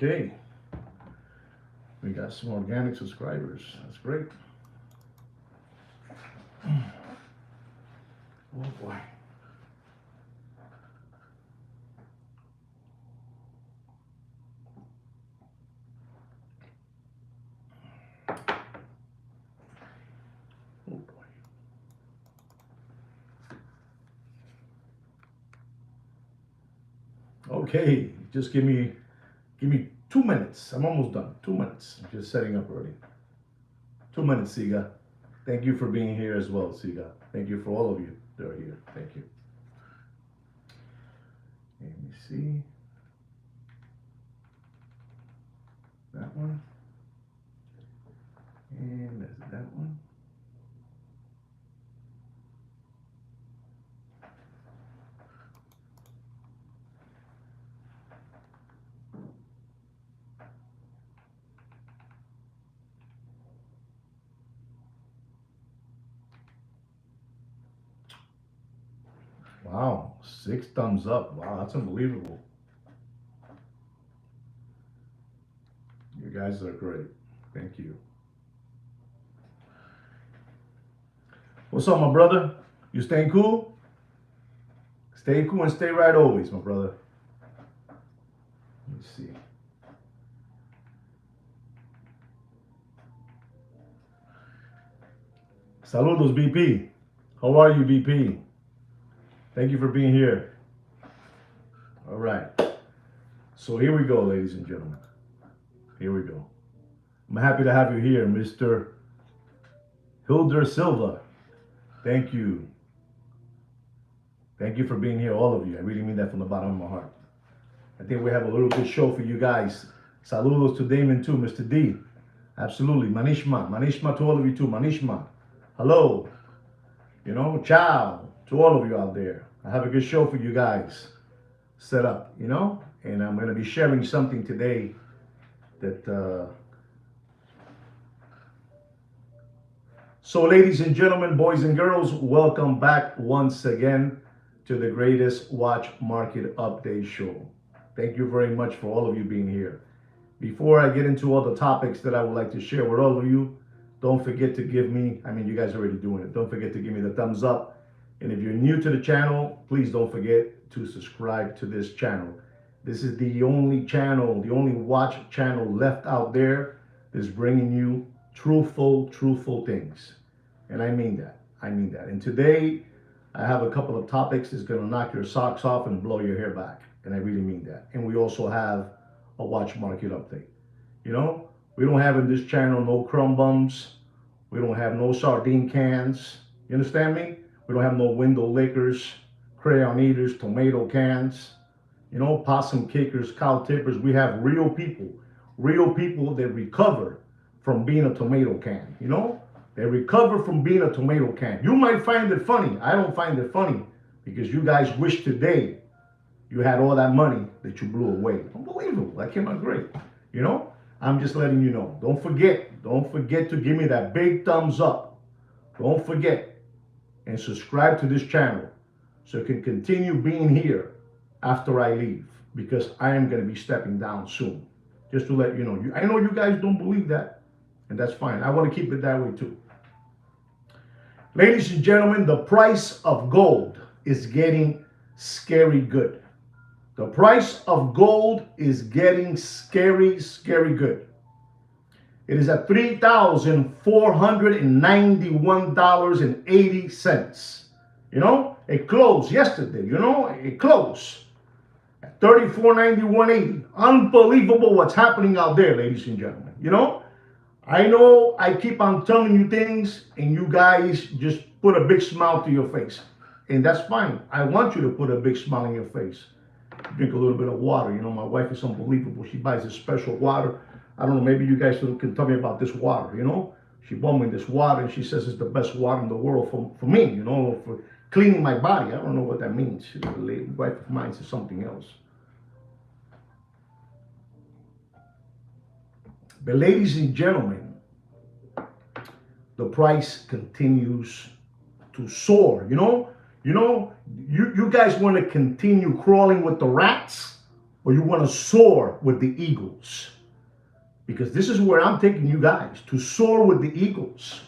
Okay, we got some organic subscribers. That's great. Oh boy. Oh boy. Okay, just give me 2 minutes. I'm almost done. 2 minutes. I'm just setting up already. 2 minutes, Siga. Thank you for being here as well, Siga. Thank you for all of you that are here. Thank you. Let me see. That one. And that's that one. Wow, 6 thumbs up. Wow, that's unbelievable. You guys are great. Thank you. What's up, my brother? You staying cool? Stay cool and stay right always, my brother. Let me see. Saludos, BP. How are you, BP? Thank you for being here. All right. So here we go, ladies and gentlemen. Here we go. I'm happy to have you here, Mr. Hilder Silva. Thank you. Thank you for being here, all of you. I really mean that from the bottom of my heart. I think we have a little good show for you guys. Saludos to Damon too, Mr. D. Absolutely. Manishma. Manishma to all of you too. Manishma. Hello. You know, ciao to all of you out there. I have a good show for you guys set up, you know, and I'm going to be sharing something today that so ladies and gentlemen, boys and girls, welcome back once again to the greatest watch market update show. Thank you very much for all of you being here. Before I get into all the topics that I would like to share with all of you, don't forget to give me, I mean, you guys are already doing it. Don't forget to give me the thumbs up. And if you're new to the channel, please don't forget to subscribe to this channel. This is the only channel, the only watch channel left out there that's bringing you truthful things. And I mean that. I mean that. And today, I have a couple of topics that's going to knock your socks off and blow your hair back. And I really mean that. And we also have a watch market update. You know, we don't have in this channel no crumb bums. We don't have no sardine cans. You understand me? We don't have no window lickers, crayon eaters, tomato cans, you know, possum kickers, cow tippers. We have real people that recover from being a tomato can, you know? They recover from being a tomato can. You might find it funny. I don't find it funny because you guys wish today you had all that money that you blew away. Unbelievable. That came out great. You know, I'm just letting you know. Don't forget to give me that big thumbs up. Don't forget and subscribe to this channel so it can continue being here after I leave because I am going to be stepping down soon. Just to let you know. I know you guys don't believe that, and that's fine. I want to keep it that way too. Ladies and gentlemen, the price of gold is getting scary good. The price of gold is getting scary good. It is at $3,491.80. You know, it closed yesterday. You know, it closed at $34.91.80. Unbelievable what's happening out there, ladies and gentlemen. You know I keep on telling you things and you guys just put a big smile to your face. And that's fine. I want you to put a big smile on your face. Drink a little bit of water. You know, my wife is unbelievable. She buys this special water. I don't know, maybe you guys can tell me about this water, you know? She bought me this water and she says it's the best water in the world for me, you know, for cleaning my body. I don't know what that means. The wife of mine says something else. But ladies and gentlemen, the price continues to soar. You guys want to continue crawling with the rats? or you want to soar with the eagles? Because this is where I'm taking you guys, to soar with the eagles.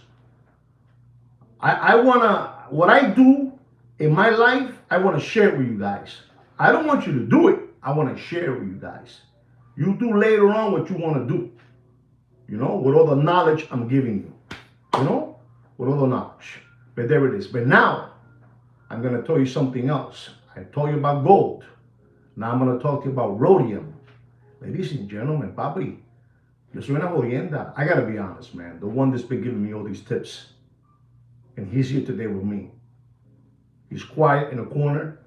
I want to, what I do in my life, I want to share it with you guys. I don't want you to do it. I want to share it with you guys. You do later on what you want to do, with all the knowledge I'm giving you, with all the knowledge. But there it is. But now, I'm going to tell you something else. I told you about gold. Now I'm going to talk to you about rhodium. Ladies and gentlemen, papi, yo soy una jodienda. I got to be honest, man. The one that's been giving me all these tips. And he's here today with me. He's quiet in a corner.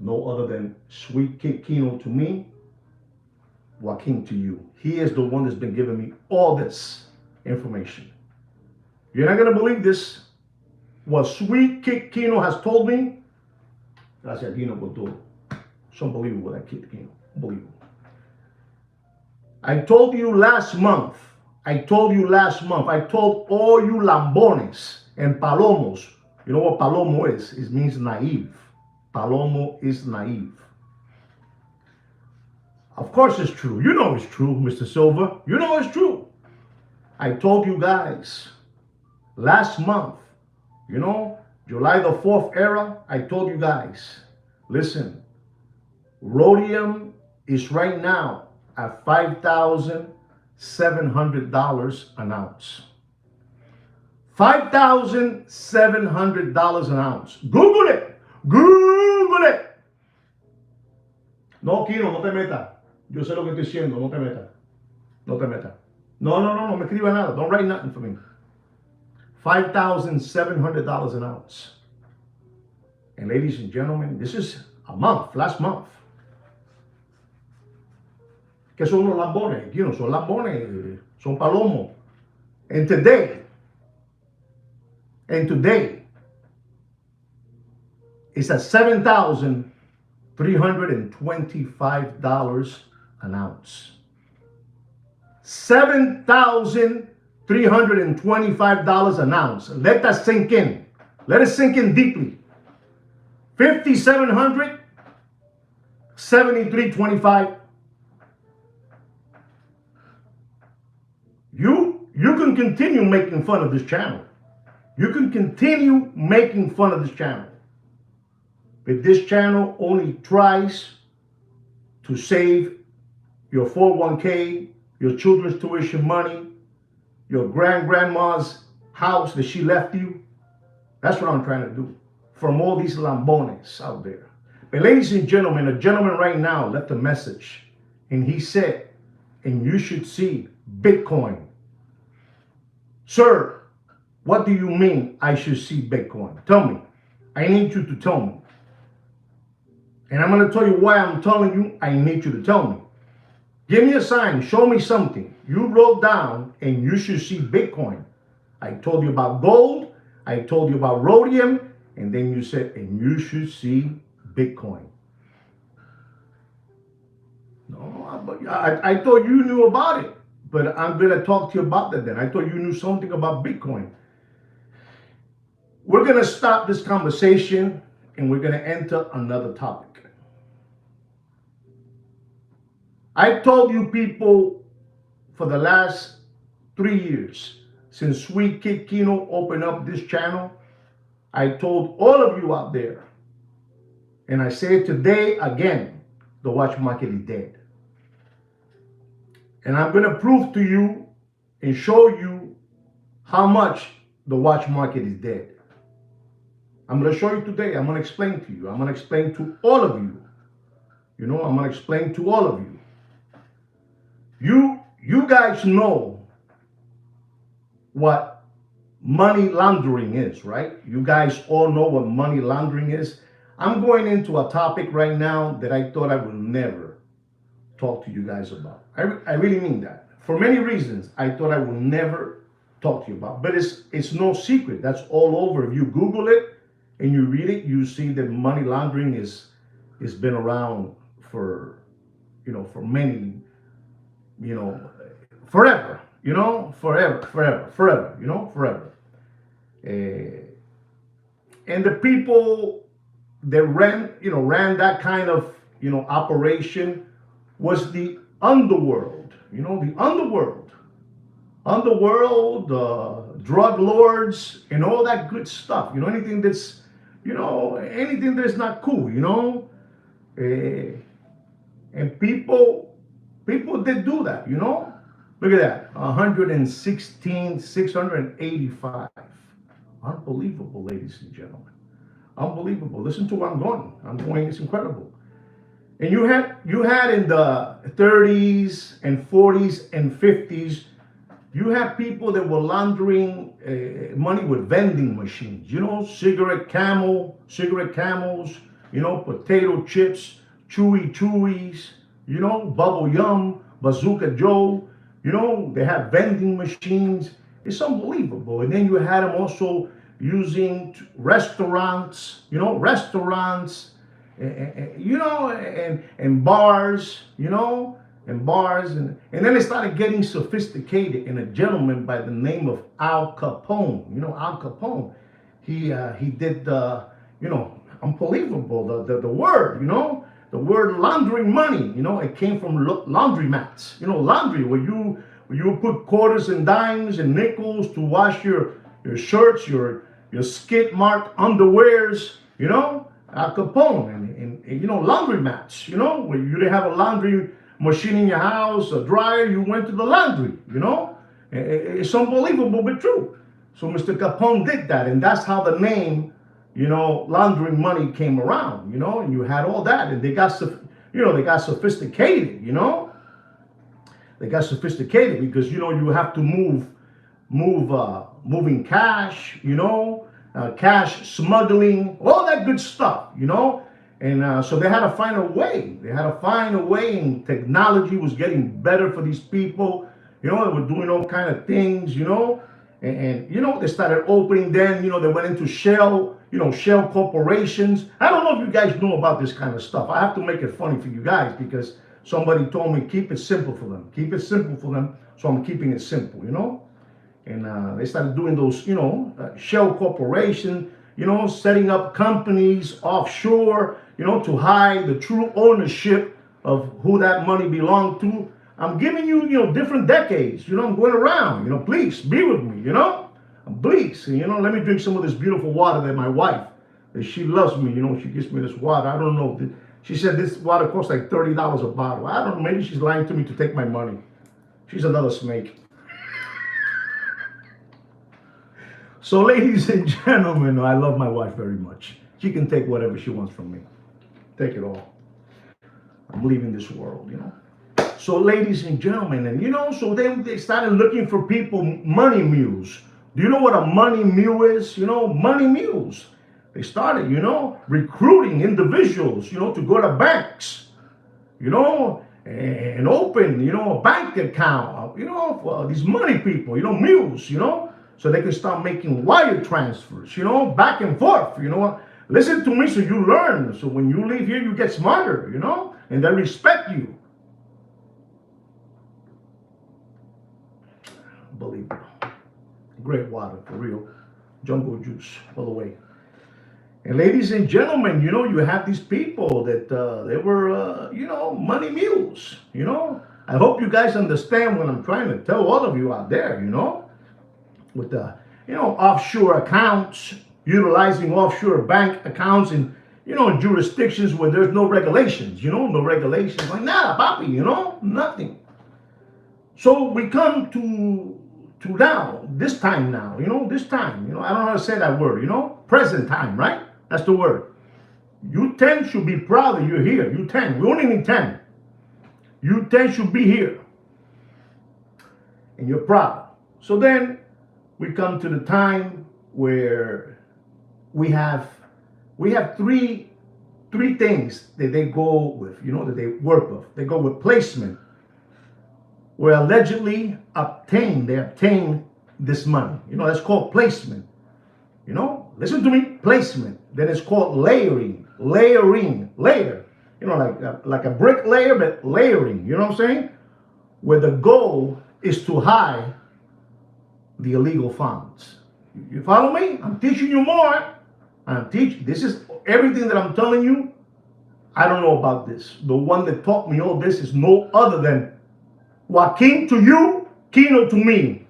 No other than Sweet Kid Kino to me, Joaquin to you. He is the one that's been giving me all this information. You're not going to believe this. What Sweet Kid Kino has told me, gracias Kino por todo. It's unbelievable, that Kid Kino. Unbelievable. I told you last month, I told all you lambones and palomos. You know what palomo is? It means naive. Palomo is naive. Of course it's true. You know it's true, Mr. Silva. You know it's true. I told you guys last month, July the 4th era, I told you guys, listen, rhodium is right now at $5,700 an ounce. $5,700 an ounce. Google it. Google it. No, Kino, no te metas. Yo sé lo que estoy diciendo. No te metas. No te metas. No me escriba nada. Don't write nothing for me. $5,700 an ounce. And ladies and gentlemen, this is last month. Que son los lambones, son lambones, son palomos. And today, it's at $7,325 an ounce. $7,325 an ounce. Let that sink in. Let it sink in deeply. 5,700, 73.25. You can continue making fun of this channel. You can continue making fun of this channel. But this channel only tries to save your 401k, your children's tuition money, your grandma's house that she left you. That's what I'm trying to do. From all these lambones out there. But ladies and gentlemen, a gentleman right now left a message. And he said, and you should see Bitcoin. Sir, what do you mean I should see Bitcoin? Tell me. I need you to tell me. And I'm going to tell you why I'm telling you I need you to tell me. Give me a sign. Show me something. You wrote down and you should see Bitcoin. I told you about gold. I told you about rhodium. And then you said, and you should see Bitcoin. No, but I thought you knew about it. But I'm going to talk to you about that then. I thought you knew something about Bitcoin. We're going to stop this conversation and we're going to enter another topic. I told you people for the last 3 years, since Sweet Kid Kino opened up this channel, I told all of you out there, and I say it today again, the watch market is dead. And I'm going to prove to you and show you how much the watch market is dead. I'm going to show you today. I'm going to explain to you. I'm going to explain to all of you. I'm going to explain to all of you. You guys know what money laundering is, right? You guys all know what money laundering is. I'm going into a topic right now that I thought I would never talk to you guys about. I really mean that. For many reasons, I thought I would never talk to you about. But it's no secret. That's all over. If you Google it and you read it, you see that money laundering is been around for many, forever. Forever. And the people that ran that kind of, operation was the underworld. The underworld, drug lords, and all that good stuff. Anything that's not cool. Uh, and people did do that. Look at that, 116, 685. Unbelievable, ladies and gentlemen. Unbelievable. Listen to where I'm going. It's incredible. And you had in the 30s and 40s and 50s, you had people that were laundering money with vending machines. Cigarette camels, potato chips, chewies, bubble yum, bazooka Joe. They have vending machines. It's unbelievable. And then you had them also using restaurants, and bars, and then they started getting sophisticated. And a gentleman by the name of Al Capone, Al Capone, he did unbelievable, the word laundering money. It came from laundry mats, laundry, where you would put quarters and dimes and nickels to wash your shirts, your skid mark underwears, Al Capone, and laundry mats, where you didn't have a laundry machine in your house, a dryer, you went to the laundry, It's unbelievable but true. So Mr. Capone did that, and that's how the name, laundering money came around, and you had all that, and they got sophisticated, They got sophisticated because, you have to moving cash, cash smuggling, all that good stuff, And so they had to find a way. And technology was getting better for these people. They were doing all kind of things, And they started opening. Then, they went into shell corporations. I don't know if you guys know about this kind of stuff. I have to make it funny for you guys because somebody told me keep it simple for them. Keep it simple for them. So I'm keeping it simple, And they started doing those, shell corporation, setting up companies offshore, to hide the true ownership of who that money belonged to. I'm giving you, different decades. I'm going around. Please be with me. Please. And, let me drink some of this beautiful water that my wife, that she loves me. She gives me this water. I don't know. She said this water costs like $30 a bottle. I don't know. Maybe she's lying to me to take my money. She's another snake. So, ladies and gentlemen, I love my wife very much. She can take whatever she wants from me. Take it all. I'm leaving this world, So, ladies and gentlemen, and so then they started looking for people, money mules. Do you know what a money mule is? Money mules. They started, recruiting individuals, to go to banks, and open, a bank account, for these money people, mules, so they can start making wire transfers, back and forth, Listen to me so you learn. So when you leave here, you get smarter, and they respect you. Unbelievable. Great water, for real. Jungle juice, all the way. And ladies and gentlemen, you have these people that they were, money mules, I hope you guys understand what I'm trying to tell all of you out there, with the, offshore accounts, utilizing offshore bank accounts in, jurisdictions where there's no regulations, no regulations, like nada, papi, nothing. So we come to now, this time, I don't know how to say that word, present time, right? That's the word. You 10 should be proud that you're here. You 10, we only need 10. You 10 should be here. And you're proud. So then we come to the time where we have three things that they go with, that they work with. They go with placement, where allegedly they obtain this money. That's called placement. Listen to me, placement. Then it's called layering, layer. Like a brick layer, but layering. You know what I'm saying? Where the goal is to hide the illegal funds. You follow me? I'm teaching you more. This is everything that I'm telling you. I don't know about this. The one that taught me all this is no other than Joaquin to you, Kino to me.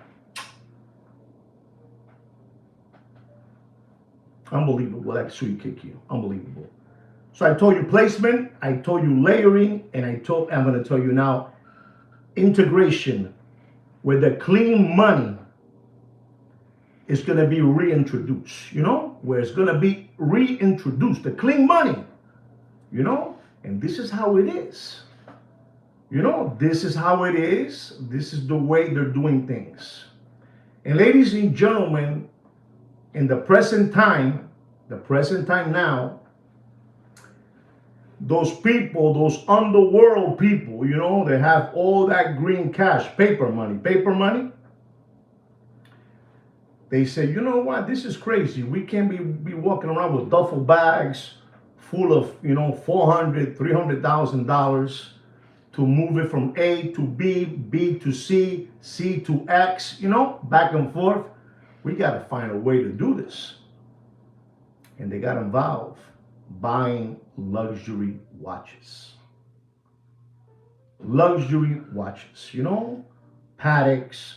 Unbelievable, that sweet kick you. Unbelievable. So I told you placement, I told you layering, and I'm going to tell you now integration, where the clean money is going to be reintroduced, where it's going to be reintroduced, the clean money, and this is how it is. This is how it is. This is the way they're doing things. And ladies and gentlemen, in the present time now, those people, those underworld people, they have all that green cash, paper money. They say, you know what, this is crazy. We can't be walking around with duffel bags full of, $400,000, $300,000 to move it from A to B, B to C, C to X, back and forth. We got to find a way to do this. And they got involved buying luxury watches. Luxury watches, Pateks,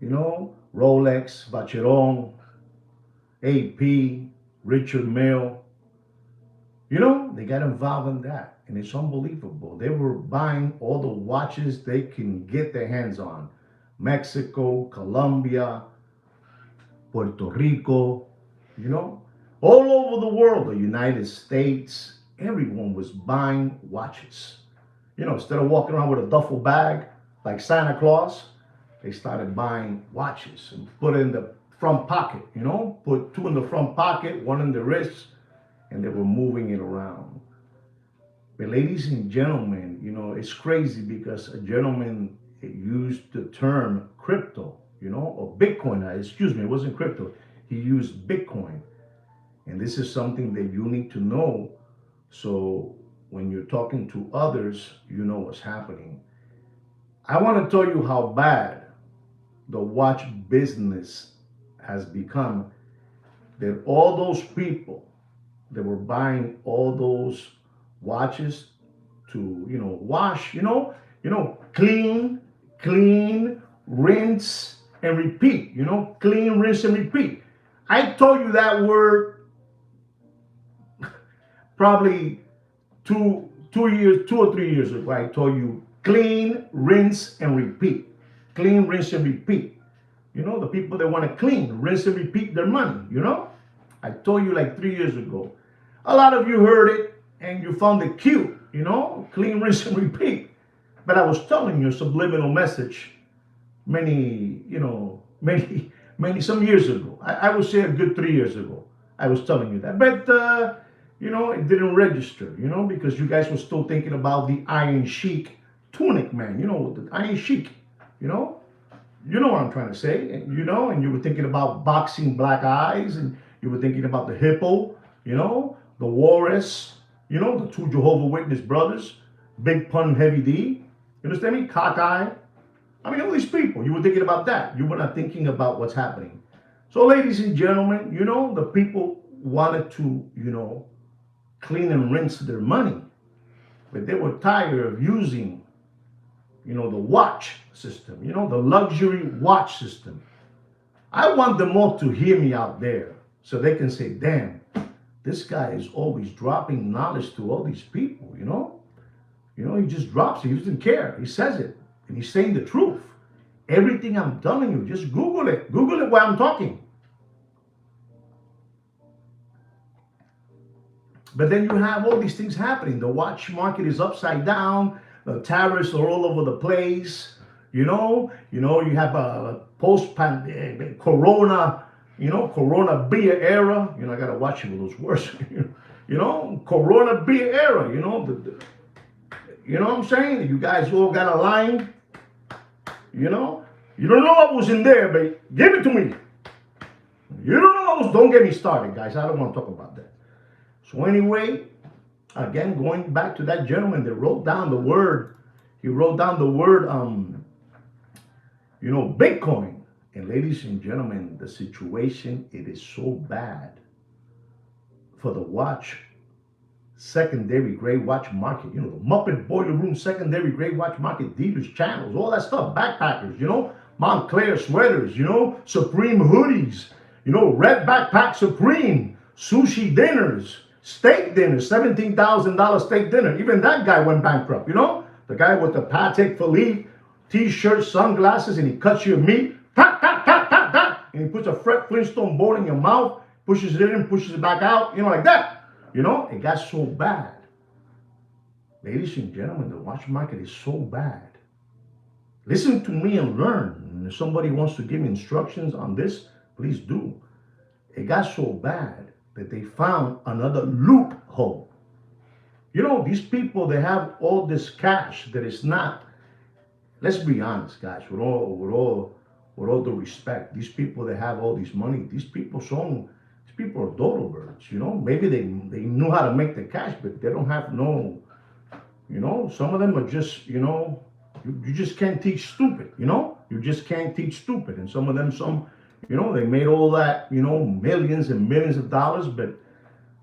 Rolex, Vacheron, AP, Richard Mille. They got involved in that. And it's unbelievable. They were buying all the watches they can get their hands on. Mexico, Colombia, Puerto Rico, all over the world, the United States, everyone was buying watches. Instead of walking around with a duffel bag like Santa Claus, they started buying watches and put it in the front pocket, put two in the front pocket, one in the wrist, and they were moving it around. But ladies and gentlemen, it's crazy because a gentleman used the term crypto, or Bitcoin. Excuse me, it wasn't crypto. He used Bitcoin. And this is something that you need to know. So when you're talking to others, you know what's happening. I want to tell you how bad the watch business has become, that all those people that were buying all those watches to, wash, clean, rinse, and repeat, clean, rinse, and repeat. I told you that word probably two or 3 years ago. I told you clean, rinse, and repeat. Clean, rinse, and repeat. The people that want to clean, rinse, and repeat their money, I told you like 3 years ago. A lot of you heard it and you found it cute, clean, rinse, and repeat. But I was telling you a subliminal message some years ago. I would say a good 3 years ago. I was telling you that. But, it didn't register, because you guys were still thinking about the Iron Sheik tunic, man. The Iron Sheik, You know what I'm trying to say, and you were thinking about boxing black eyes, and you were thinking about the hippo, the walrus, the two Jehovah Witness brothers, Big Pun Heavy D. You understand me? Cockeye. I mean, all these people, you were thinking about that. You were not thinking about what's happening. So, ladies and gentlemen, the people wanted to, clean and rinse their money, but they were tired of using, the watch system, the luxury watch system. I want them all to hear me out there so they can say, damn, this guy is always dropping knowledge to all these people, he just drops it. He doesn't care. He says it. And he's saying the truth. Everything I'm telling you, just Google it. Google it while I'm talking. But then you have all these things happening. The watch market is upside down. The tariffs are all over the place. You have a post-pandemic Corona, Corona beer era. I got to watch you with those words. Corona beer era. You know what I'm saying? You guys all got a line. You don't know what was in there, but give it to me. You don't know what was. Don't get me started, guys. I don't want to talk about that. So anyway, again, going back to that gentleman that wrote down the word, he wrote down the word, Bitcoin. And ladies and gentlemen, the situation, it is so bad for the watch secondary grade watch market. You know, the Muppet Boiler Room secondary grade watch market dealers, channels, all that stuff. Backpackers, you know, Montclair sweaters, you know, Supreme hoodies, you know, Red Backpack Supreme, sushi dinners, steak dinners, $17,000 steak dinner. Even that guy went bankrupt, you know? The guy with the Patek Philippe t-shirt, sunglasses, and he cuts your meat. Tap, tap, tap, tap, tap. And he puts a Fred Flintstone bowl in your mouth, pushes it in, pushes it back out, you know, like that. You know, it got so bad. Ladies and gentlemen, the watch market is so bad. Listen to me and learn. And if somebody wants to give me instructions on this, please do. It got so bad that they found another loophole. You know, these people, they have all this cash that is not, let's be honest, guys, with all due respect, these people that have all this money, these people are dodo birds, you know. Maybe they know how to make the cash, but they don't have no, you know, some of them are just, you know, you just can't teach stupid, you know. You just can't teach stupid. And some of them, you know, they made all that, you know, millions and millions of dollars, but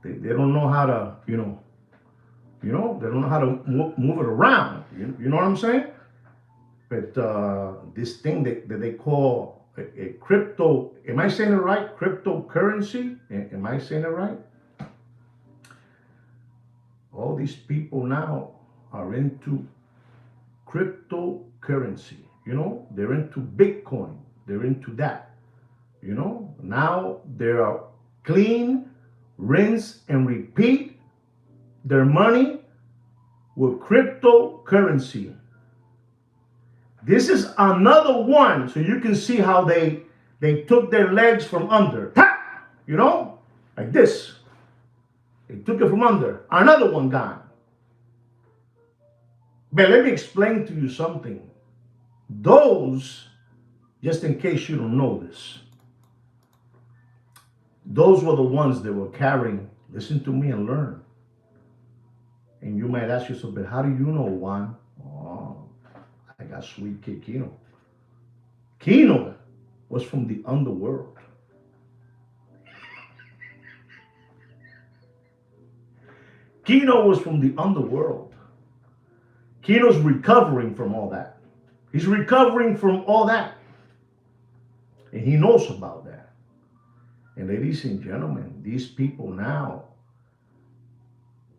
they don't know how to, they don't know how to move it around. You know what I'm saying? But this thing that they call a crypto, am I saying it right? Cryptocurrency? Am I saying it right? All these people now are into cryptocurrency. You know, they're into Bitcoin. They're into that. You know, now they are clean, rinse, and repeat their money with cryptocurrency. This is another one, so you can see how they took their legs from under. You know, like this. They took it from under. Another one gone. But let me explain to you something. Those, just in case you don't know this, those were the ones that were carrying, listen to me and learn. And you might ask yourself, but how do you know, Juan? Oh, I got sweet kid Kino. Kino was from the underworld. Kino was from the underworld. Kino's recovering from all that. He's recovering from all that. And he knows about that. And ladies and gentlemen, these people now,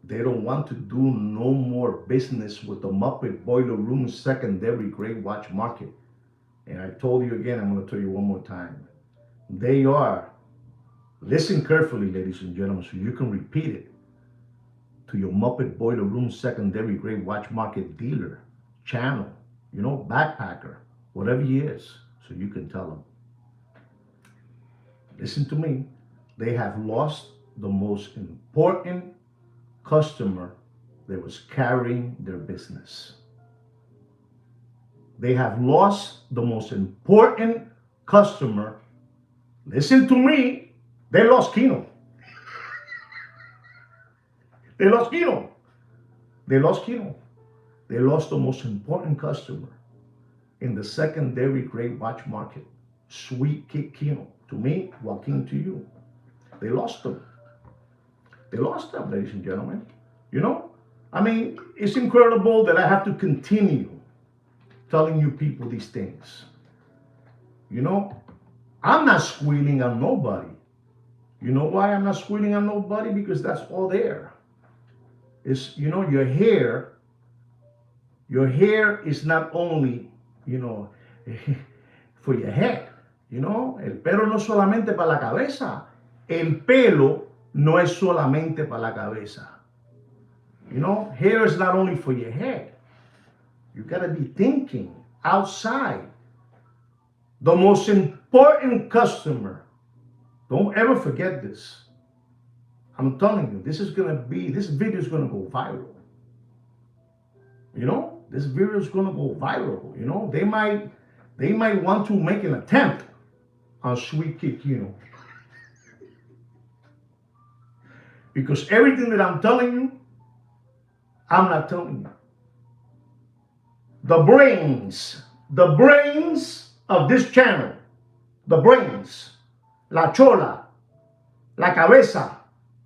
they don't want to do no more business with the Muppet Boiler Room secondary grade watch market. And I told you again, I'm going to tell you one more time. They are, listen carefully, ladies and gentlemen, so you can repeat it to your Muppet Boiler Room secondary grade watch market dealer, channel, you know, backpacker, whatever he is, so you can tell them. Listen to me. They have lost the most important customer that was carrying their business. They have lost the most important customer. Listen to me. They lost Kino. They lost Kino. They lost Kino. They lost the most important customer in the secondary grade watch market. Sweet Kid Kino. To me, Joaquin to you. They lost them. They lost them, ladies and gentlemen. You know? I mean, it's incredible that I have to continue telling you people these things. You know? I'm not squealing on nobody. You know why I'm not squealing on nobody? Because that's all there. It's, you know, your hair is not only, you know, for your head. You know, el pelo no es solamente para la cabeza. El pelo no es solamente para la cabeza. You know, hair is not only for your head. You got to be thinking outside. The most important customer, don't ever forget this. I'm telling you, this video is going to go viral. You know, this video is going to go viral. You know, they might want to make an attempt on Sweet Kid Kino. Because everything that I'm telling you, I'm not telling you. The brains of this channel, the brains, la chola, la cabeza,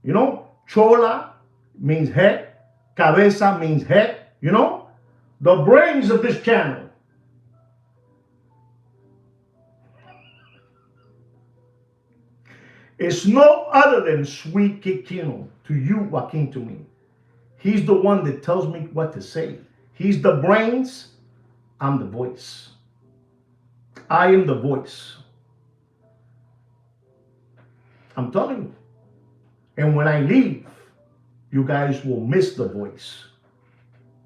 you know, chola, means head. Cabeza means head. You know, the brains of this channel. It's no other than Sweet Kikino to you, Joaquin, to me. He's the one that tells me what to say. He's the brains. I'm the voice. I am the voice. I'm telling you. And when I leave, you guys will miss the voice.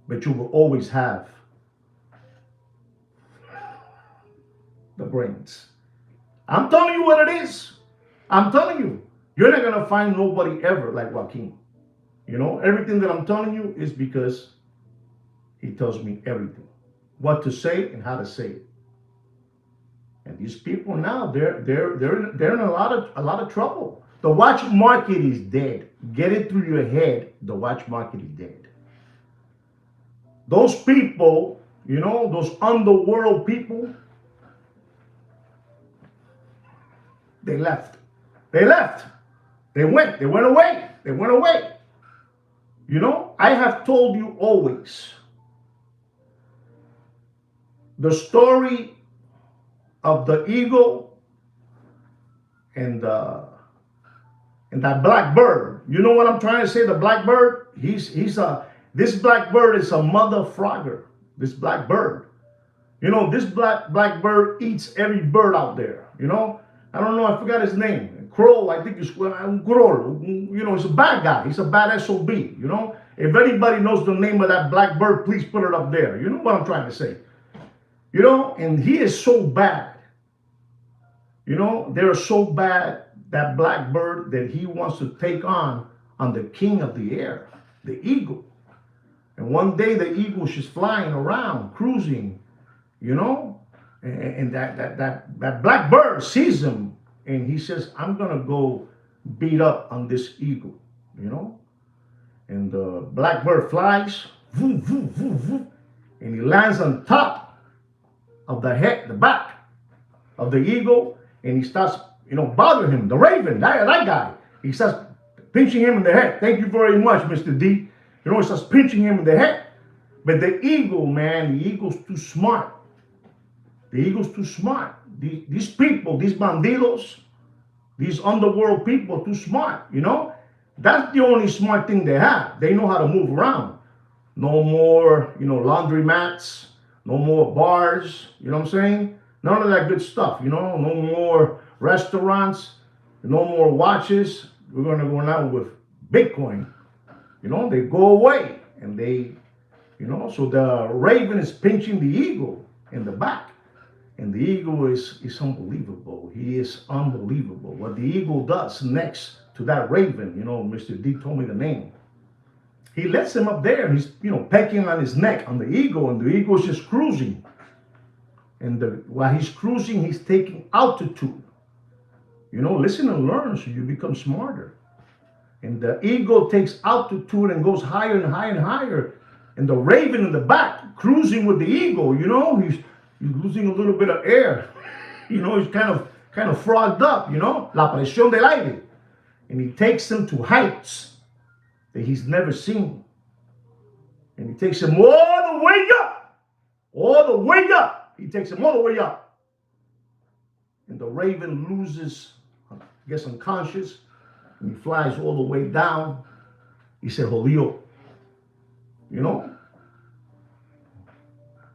But you will always have the brains. I'm telling you what it is. I'm telling you. You're not going to find nobody ever like Joaquin. You know, everything that I'm telling you is because he tells me everything. What to say and how to say it. And these people now, they're in a lot of trouble. The watch market is dead. Get it through your head. The watch market is dead. Those people, you know, those underworld people, they left. They left. They went away. They went away. You know, I have told you always the story of the eagle and that black bird. You know what I'm trying to say? The black bird. This black bird is a mother frogger. This black bird. You know, this black bird eats every bird out there. You know, I don't know. I forgot his name. Crow. I think it's Crow. You know, he's a bad guy. He's a bad SOB. You know, if anybody knows the name of that black bird, please put it up there. You know what I'm trying to say. You know, and he is so bad. You know, they're so bad, that black bird, that he wants to take on the king of the air, the eagle. And one day the eagle is just flying around, cruising, you know, and that black bird sees him and he says, I'm going to go beat up on this eagle, you know. And the black bird flies, and he lands on top of the head, the back of the eagle, and he starts, you know, bothering him. The raven, that guy, he starts pinching him in the head. Thank you very much, Mr. D. You know, he starts pinching him in the head. But the eagle, man, the eagle's too smart. The eagle's too smart. These people, these bandidos, these underworld people are too smart, you know. That's the only smart thing they have. They know how to move around. No more, you know, laundry mats. No more bars, you know what I'm saying? None of that good stuff, you know? No more restaurants, no more watches. We're going to go now with Bitcoin. You know, they go away and they, you know, so the raven is pinching the eagle in the back. And the eagle is unbelievable. He is unbelievable. What the eagle does next to that raven, you know, Mr. D told me the name. He lets him up there and he's, you know, pecking on his neck on the eagle, and the eagle's just cruising. And while he's cruising, he's taking altitude. You know, listen and learn so you become smarter. And the eagle takes altitude and goes higher and higher and higher. And the raven in the back cruising with the eagle, you know, he's losing a little bit of air. You know, he's kind of frogged up, you know, la presión del aire. And he takes him to heights that he's never seen. And he takes him all the way up. All the way up. He takes him all the way up. And the raven loses, gets unconscious, and he flies all the way down. He said, Jodido. You know?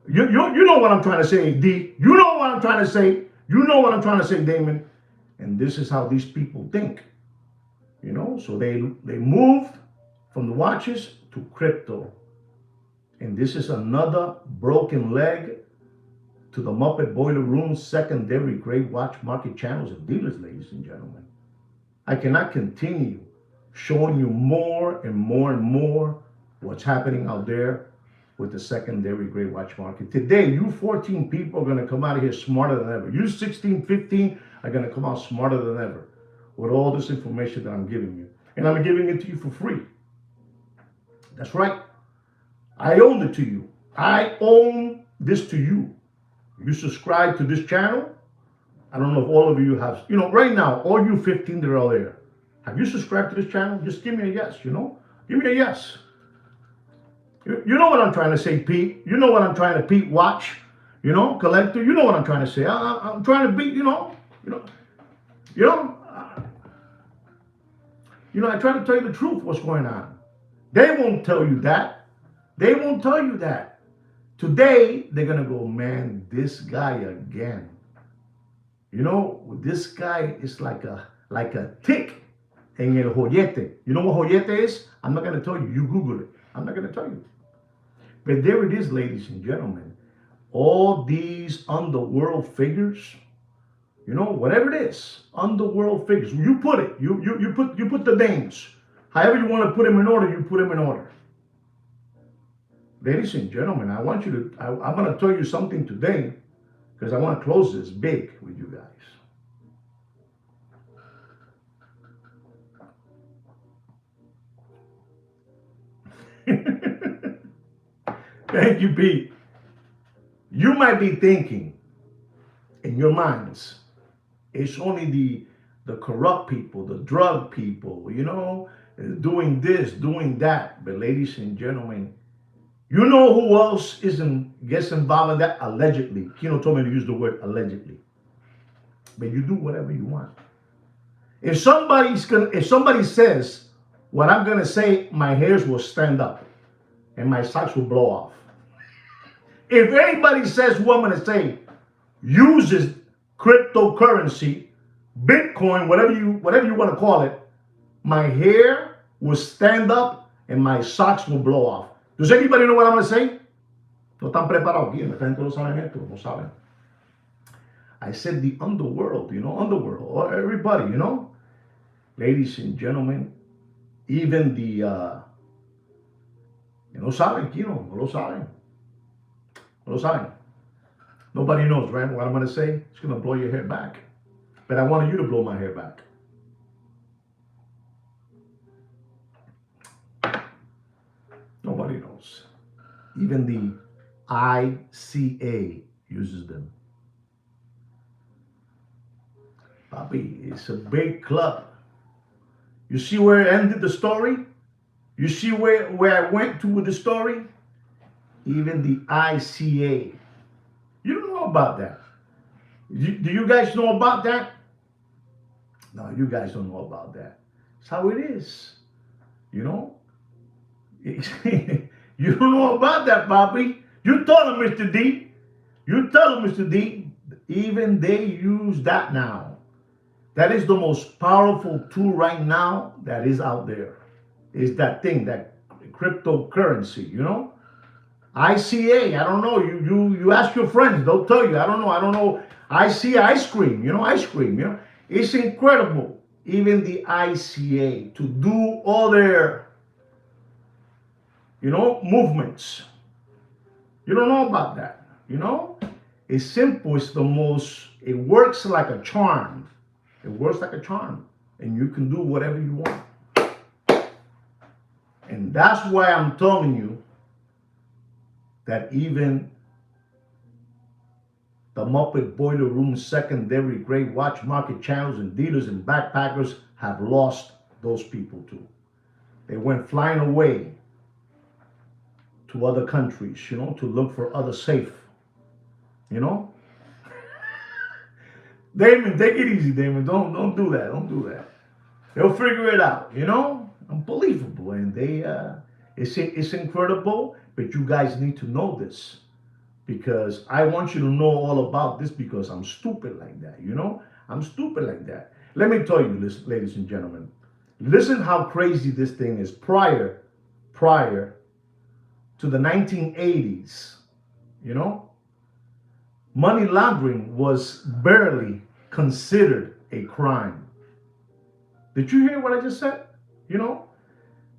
You know what I'm trying to say, D. You know what I'm trying to say. You know what I'm trying to say, Damon. And this is how these people think. You know? So they moved from the watches to crypto. And this is another broken leg to the Muppet Boiler Room's secondary grade watch market channels and dealers, ladies and gentlemen. I cannot continue showing you more and more and more what's happening out there with the secondary grade watch market. Today, you 14 people are going to come out of here smarter than ever. You 16, 15 are going to come out smarter than ever with all this information that I'm giving you. And I'm giving it to you for free. That's right. I own it to you. I own this to you. You subscribe to this channel. I don't know if all of you have, you know, right now, all you 15 that are out there, have you subscribed to this channel? Just give me a yes, you know. Give me a yes. You know what I'm trying to say, Pete. You know what I'm trying to, Pete, watch. Collector. You know what I'm trying to say. I'm trying to be, you know, you know, uh, I try to tell you the truth, what's going on. They won't tell you that. They won't tell you that. Today, they're going to go, man, this guy again. This guy is like a tick en el joyete. You know what joyete is? I'm not going to tell you. You Google it. I'm not going to tell you. But there it is, ladies and gentlemen. All these underworld figures, whatever it is, underworld figures. You put it. You put the names. However you want to put them in order, you put them in order. Ladies and gentlemen, I want you to. I'm going to tell you something today because I want to close this big with you guys. Thank you, Pete. You might be thinking in your minds, it's only the corrupt people, the drug people, doing this, doing that. But ladies and gentlemen, you know who else gets involved in that? Allegedly. Kino told me to use the word allegedly. But you do whatever you want. If somebody says what I'm gonna say, my hairs will stand up and my socks will blow off. If anybody says what I'm gonna say uses cryptocurrency, Bitcoin, whatever you want to call it, my hair will stand up and my socks will blow off. Does anybody know what I'm going to say? No están preparados aquí. Esta gente no saben esto. No saben. I said the underworld, underworld. Or everybody, Ladies and gentlemen, even the, no saben, no lo saben. No lo saben. Nobody knows, right? What I'm going to say? It's going to blow your hair back. But I wanted you to blow my hair back. Nobody knows. Even the ICA uses them. Papi, it's a big club. You see where it ended the story? You see where I went to with the story? Even the ICA. You don't know about that. Do you guys know about that? No, you guys don't know about that. It's how it is. You don't know about that, Bobby. You tell him, Mr. D. You tell him, Mr. D. Even they use that now. That is the most powerful tool right now that is out there. Is that thing, that cryptocurrency, ICA, I don't know. You ask your friends, they'll tell you. I don't know. I see ice cream, ice cream, It's incredible. Even the ICA to do all their, movements. You don't know about that, It's simple. It works like a charm. It works like a charm. And you can do whatever you want. And that's why I'm telling you that even the Muppet Boiler Room secondary grade watch market channels and dealers and backpackers have lost those people too. They went flying away to other countries, to look for other safe, Damon, take it easy, Damon. Don't do that. Don't do that. They'll figure it out, Unbelievable. And it's incredible, but you guys need to know this. Because I want you to know all about this because I'm stupid like that, I'm stupid like that. Let me tell you, ladies and gentlemen, listen how crazy this thing is. Prior to the 1980s, money laundering was barely considered a crime. Did you hear what I just said?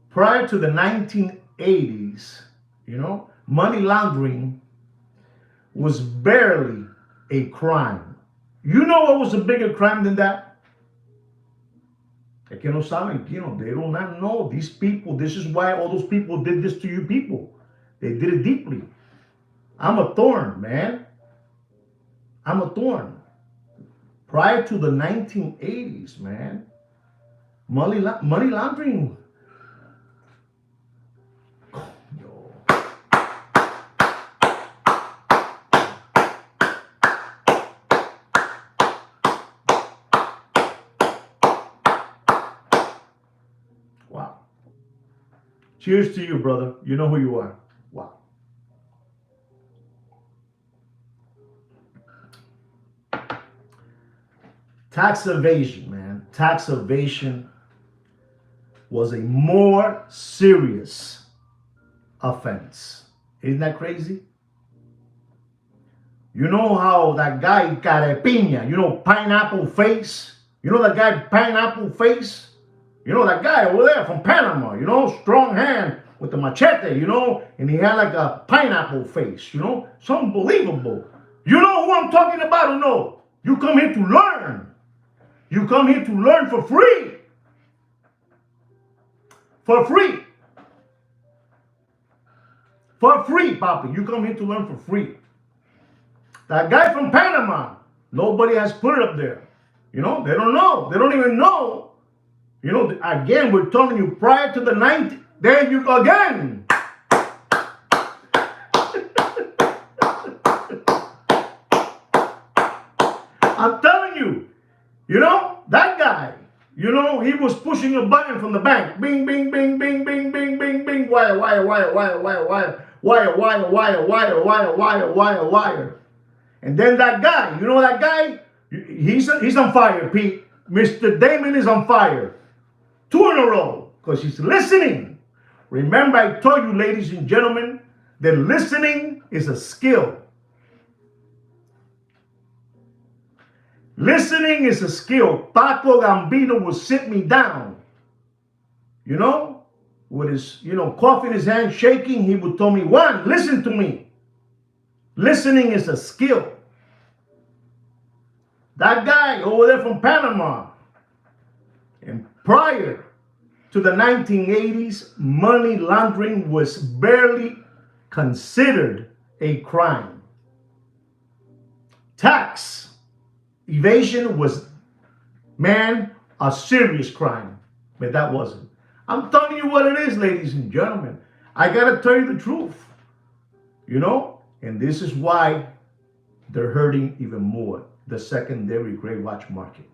Prior to the 1980s, money laundering was barely a crime. You know what was a bigger crime than that? Es que no saben, they do not know. These people, this is why all those people did this to you people. They did it deeply. I'm a thorn, man. I'm a thorn. Prior to the 1980s, man, money laundering Cheers to you, brother. You know who you are. Wow. Tax evasion, man. Tax evasion was a more serious offense. Isn't that crazy? You know how that guy Carepiña, pineapple face? You know that guy pineapple face? You know that guy over there from Panama, strong hand with the machete, and he had like a pineapple face, it's unbelievable. You know who I'm talking about or no? You come here to learn. You come here to learn for free. For free. For free, Papi. You come here to learn for free. That guy from Panama, nobody has put it up there. They don't know. They don't even know. Again, we're telling you prior to the 90s, there you go again. I'm telling you, that guy, he was pushing a button from the bank. Bing, bing, bing, bing, bing, bing, bing, bing. Wire, wire, wire, wire, wire, wire. Wire, wire, wire, wire, wire, wire, wire, wire. And then that guy, that guy, he's on fire, Pete. Mr. Damon is on fire. 2 in a row, because he's listening. Remember, I told you, ladies and gentlemen, that listening is a skill. Listening is a skill. Paco Gambino will sit me down, with his, coffee in his hand, shaking. He would tell me, Juan, listen to me. Listening is a skill. That guy over there from Panama, and prior to the 1980s, money laundering was barely considered a crime. Tax evasion was, a serious crime, but that wasn't. I'm telling you what it is, ladies and gentlemen. I gotta tell you the truth, and this is why they're hurting even more, the secondary gray watch market.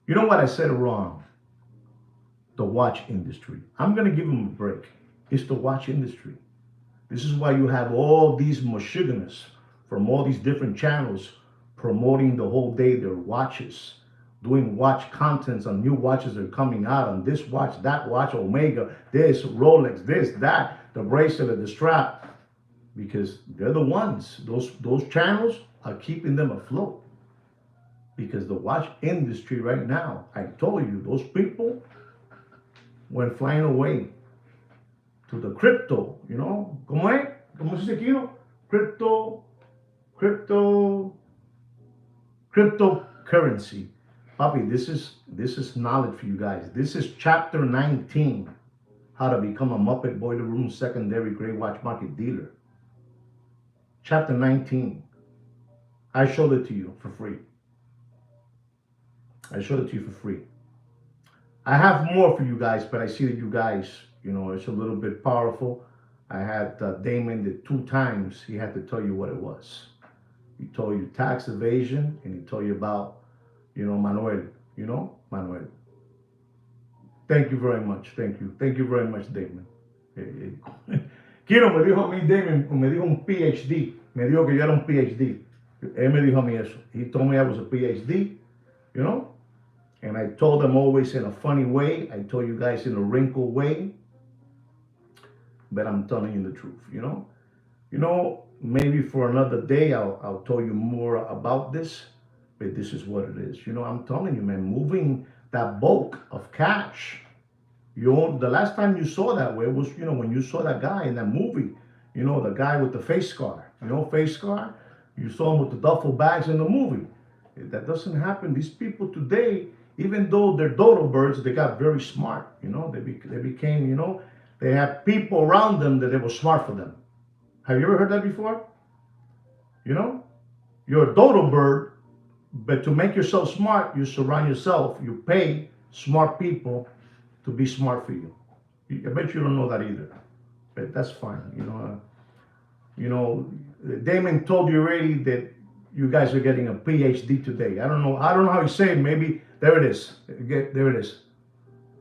You know what I said wrong? The watch industry. I'm going to give them a break. It's the watch industry. This is why you have all these machigonists from all these different channels promoting the whole day their watches, doing watch contents on new watches that are coming out, on this watch, that watch, Omega, this, Rolex, this, that, the bracelet, the strap, because they're the ones, those channels are keeping them afloat. Because the watch industry right now, I told you, those people went flying away to the crypto, ¿Cómo es? ¿Cómo se dice aquí? Cryptocurrency. Papi, this is knowledge for you guys. This is chapter 19, how to become a Muppet Boiler Room secondary gray watch market dealer. Chapter 19. I showed it to you for free. I showed it to you for free. I have more for you guys, but I see that you guys, it's a little bit powerful. I had Damon did 2 times. He had to tell you what it was. He told you tax evasion, and he told you about, Manuel. Manuel. Thank you very much. Thank you. Thank you very much, Damon. Kino me dijo a mí, Damon, me dijo un PhD. Me dijo que yo era un PhD. Él me dijo a mí eso. He told me I was a PhD, And I told them always in a funny way. I told you guys in a wrinkled way. But I'm telling you the truth, Maybe for another day I'll tell you more about this. But this is what it is. I'm telling you, man, moving that bulk of cash. The last time you saw that way was, when you saw that guy in that movie, the guy with the face scar. Face scar? You saw him with the duffel bags in the movie. That doesn't happen. These people today, even though they're dodo birds, they got very smart. They became, they have people around them that they were smart for them. Have you ever heard that before? You're a dodo bird, but to make yourself smart, you surround yourself, you pay smart people to be smart for you. I bet you don't know that either, but that's fine. Damon told you already that you guys are getting a PhD today. I don't know how you say it. Maybe there it is. There it is.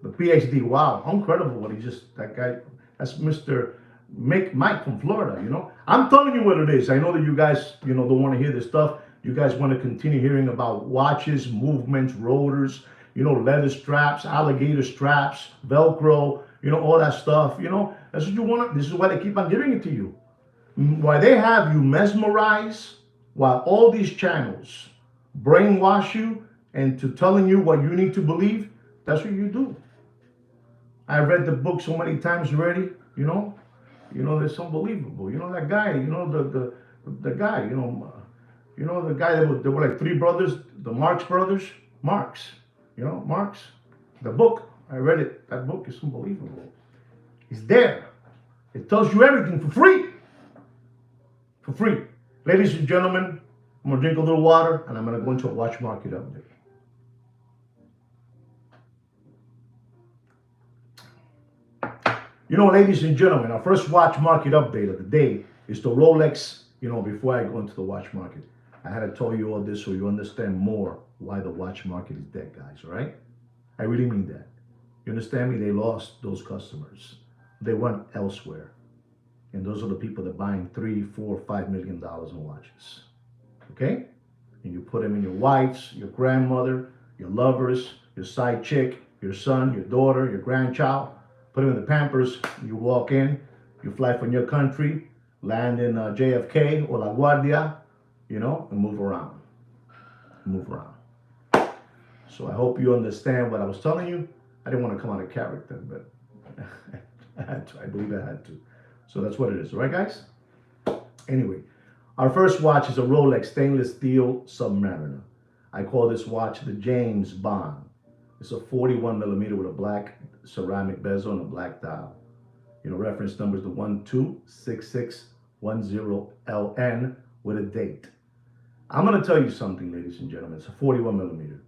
The PhD. Wow, incredible what he just, that guy, that's Mr. Mike from Florida, you know. I'm telling you what it is. I know that you guys, you know, don't want to hear this stuff. You guys want to continue hearing about watches, movements, rotors, you know, leather straps, alligator straps, Velcro, you know, all that stuff, you know. That's what you want. This is why they keep on giving it to you. Why they have you mesmerized, while all these channels brainwash you into telling you what you need to believe. That's what you do. I read the book so many times already, you know. You know, it's unbelievable. You know that guy. You know the guy. You know the guy that was, there were like three brothers, the Marx brothers. Marx. You know Marx. The book. I read it. That book is unbelievable. It's there. It tells you everything for free. For free. Ladies and gentlemen, I'm gonna drink a little water and I'm gonna go into a watch market update. You know, ladies and gentlemen, our first watch market update of the day is the Rolex. You know, before I go into the watch market, I had to tell you all this so you understand more why the watch market is dead, guys, all right? I really mean that. You understand me? They lost those customers. They went elsewhere. And those are the people that are buying $3, $4, $5 million in watches. Okay? And you put them in your wife's, your grandmother, your lovers, your side chick, your son, your daughter, your grandchild. Put them in the Pampers. You walk in. You fly from your country, land in JFK or LaGuardia, you know, and move around. Move around. So I hope you understand what I was telling you. I didn't want to come out of character, but I had to. I believe I had to. So that's what it is, all right, guys? Anyway, our first watch is a Rolex stainless steel Submariner. I call this watch the James Bond. It's a 41 millimeter with a black ceramic bezel and a black dial. You know, reference number is the 126610LN with a date. I'm going to tell you something, ladies and gentlemen. It's a 41 millimeter.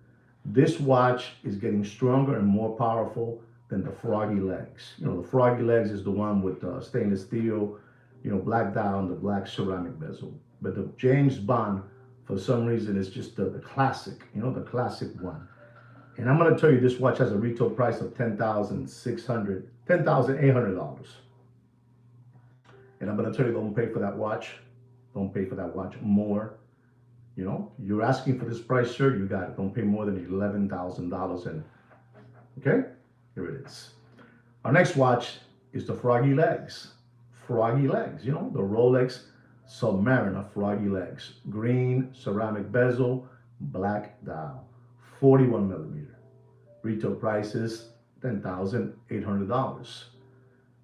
This watch is getting stronger and more powerful than the Froggy Legs. You know, the Froggy Legs is the one with stainless steel, you know, black dial and the black ceramic bezel. But the James Bond, for some reason, is just the classic, you know, the classic one. And I'm going to tell you, this watch has a retail price of $10,800. And I'm going to tell you, don't pay for that watch. Don't pay for that watch more. You know, you're asking for this price, sir. You got it. Don't pay more than $11,000. And okay, here it is. Our next watch is the Froggy Legs. Froggy Legs. You know, the Rolex Submariner Froggy Legs. Green ceramic bezel, black dial. 41 millimeter. Retail price is $10,800.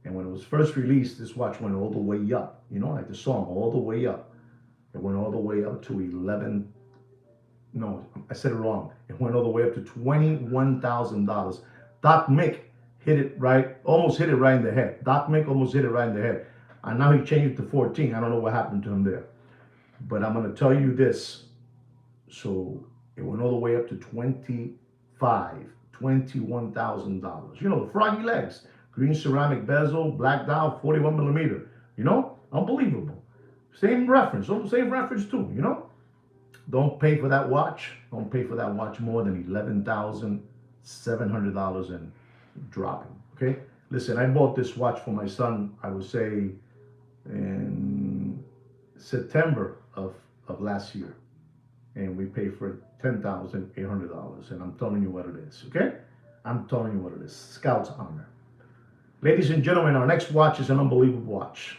And when it was first released, this watch went all the way up. You know, like the song, all the way up. It went all the way up to no, I said it wrong. It went all the way up to $21,000. Doc Mick hit it right, almost hit it right in the head. Doc Mick almost hit it right in the head. And now he changed it to 14. I don't know what happened to him there. But I'm going to tell you this. So it went all the way up to $21,000. You know, the Froggy Legs, green ceramic bezel, black dial, 41 millimeter. You know, unbelievable. Same reference too, you know. Don't pay for that watch. Don't pay for that watch more than $11,700 and dropping, okay? Listen, I bought this watch for my son, I would say, in September of last year. And we paid for $10,800. And I'm telling you what it is, okay? I'm telling you what it is. Scout's honor. Ladies and gentlemen, our next watch is an unbelievable watch.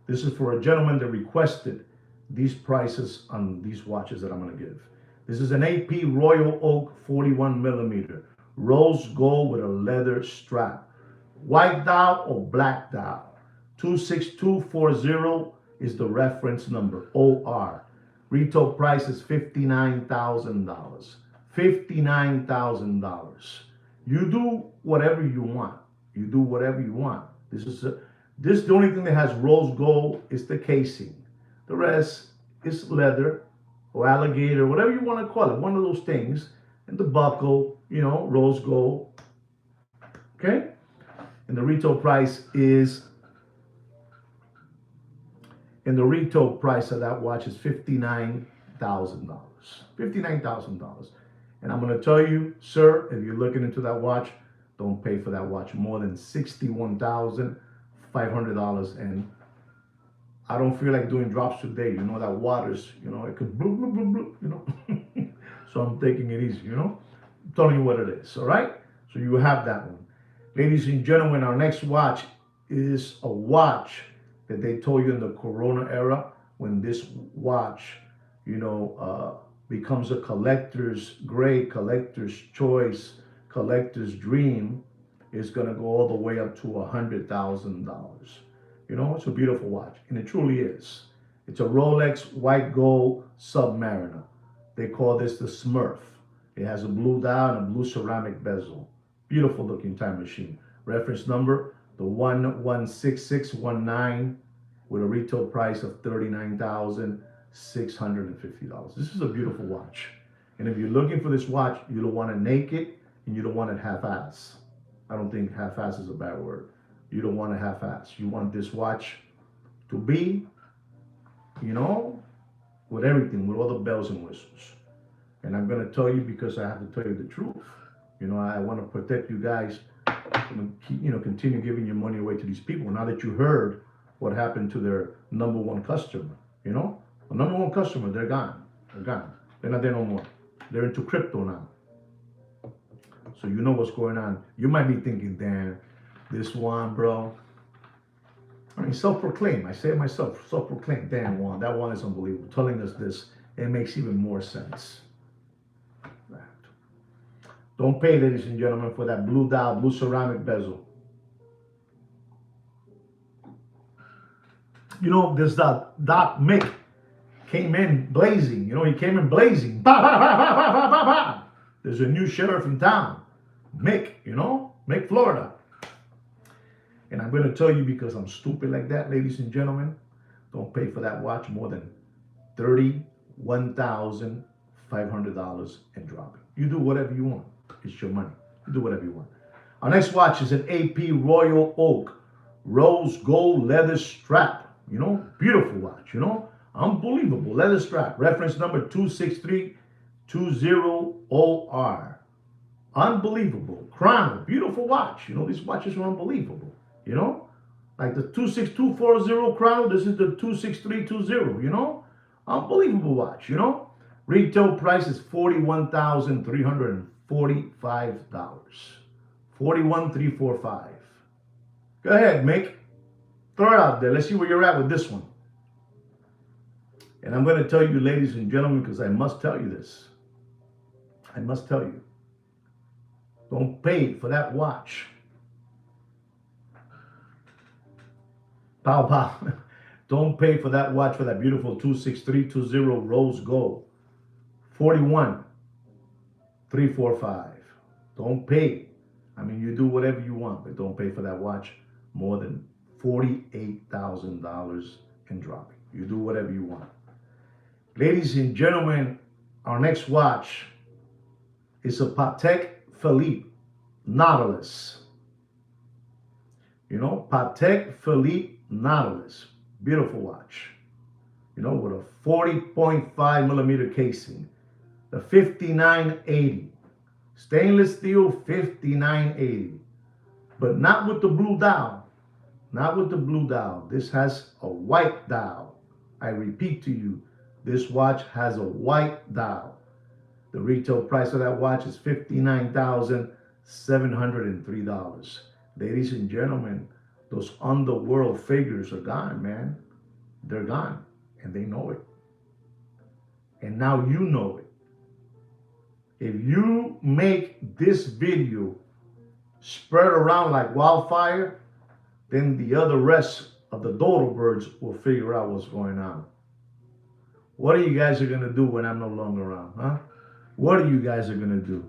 This is for a gentleman that requested these prices on these watches that I'm going to give. This is an AP Royal Oak 41 millimeter. Rose gold with a leather strap. White dial or black dial. 26240 is the reference number, OR. Retail price is $59,000. $59,000. You do whatever you want. You do whatever you want. This the only thing that has rose gold is the casing. The rest is leather or alligator, whatever you want to call it. One of those things. And the buckle, you know, rose gold. Okay? And the retail price of that watch is $59,000. $59,000. And I'm going to tell you, sir, if you're looking into that watch, Don't pay for that watch more than $61,500. And I don't feel like doing drops today. You know that water's, it could bloop, bloop, bloop, bloop. So I'm taking it easy. I'm telling you what it is, all right? So you have that one. Ladies and gentlemen, our next watch is a watch that they told you in the Corona era, when this watch, becomes a collector's grade, collector's choice, collector's dream, is going to go all the way up to $100,000. It's a beautiful watch, and it truly is. It's a Rolex white gold Submariner. They call this the Smurf. It has a blue dial and a blue ceramic bezel. Beautiful looking time machine. Reference number, the 116619, with a retail price of $39,650. This is a beautiful watch. And if you're looking for this watch, you don't want it naked and you don't want it half-ass. I don't think half-ass is a bad word. You don't want it half-ass. You want this watch to be, with everything, with all the bells and whistles. And I'm going to tell you because I have to tell you the truth. I want to protect you guys from, continue giving your money away to these people. Now that you heard what happened to their number one customer, the number one customer, they're gone. They're gone. They're not there no more. They're into crypto now. So you know what's going on. You might be thinking, damn, this one, bro. I mean, self-proclaimed. I say it myself, self-proclaimed. Damn, Juan, that one is unbelievable. Telling us this, it makes even more sense. Don't pay, ladies and gentlemen, for that blue dial, blue ceramic bezel. This Doc Mick came in blazing. He came in blazing. Bah, bah, bah, bah, bah, bah, bah, bah. There's a new sheriff in town, Mick, Mick, Florida. And I'm going to tell you, because I'm stupid like that, ladies and gentlemen, don't pay for that watch more than $31,500 and drop it. You do whatever you want. It's your money. You do whatever you want. Our next watch is an AP Royal Oak rose gold leather strap. Beautiful watch. Unbelievable leather strap. Reference number 26320OR. Unbelievable. Chrono. Beautiful watch. These watches are unbelievable. Like the 26240 Chrono, this is the 26320. Unbelievable watch. Retail price is $41,345. $41,345. Go ahead, Mick. Throw it out there. Let's see where you're at with this one. And I'm going to tell you, ladies and gentlemen, because I must tell you this. I must tell you. Don't pay for that watch. Pow, pow. Don't pay for that watch, for that beautiful 26320 rose gold. $41,345. Don't pay. I mean, you do whatever you want, but don't pay for that watch more than $48,000 and drop it. You do whatever you want. Ladies and gentlemen, our next watch is a Patek Philippe Nautilus. Patek Philippe Nautilus. Beautiful watch. With a 40.5 millimeter casing. The 5980. Stainless steel 5980. But not with the blue dial. Not with the blue dial. This has a white dial. I repeat to you, this watch has a white dial. The retail price of that watch is $59,703. Ladies and gentlemen, those underworld figures are gone, man. They're gone, and they know it. And now you know it. If you make this video spread around like wildfire, then the other rest of the dodo birds will figure out what's going on. What are you guys going to do when I'm no longer around, huh? What are you guys going to do?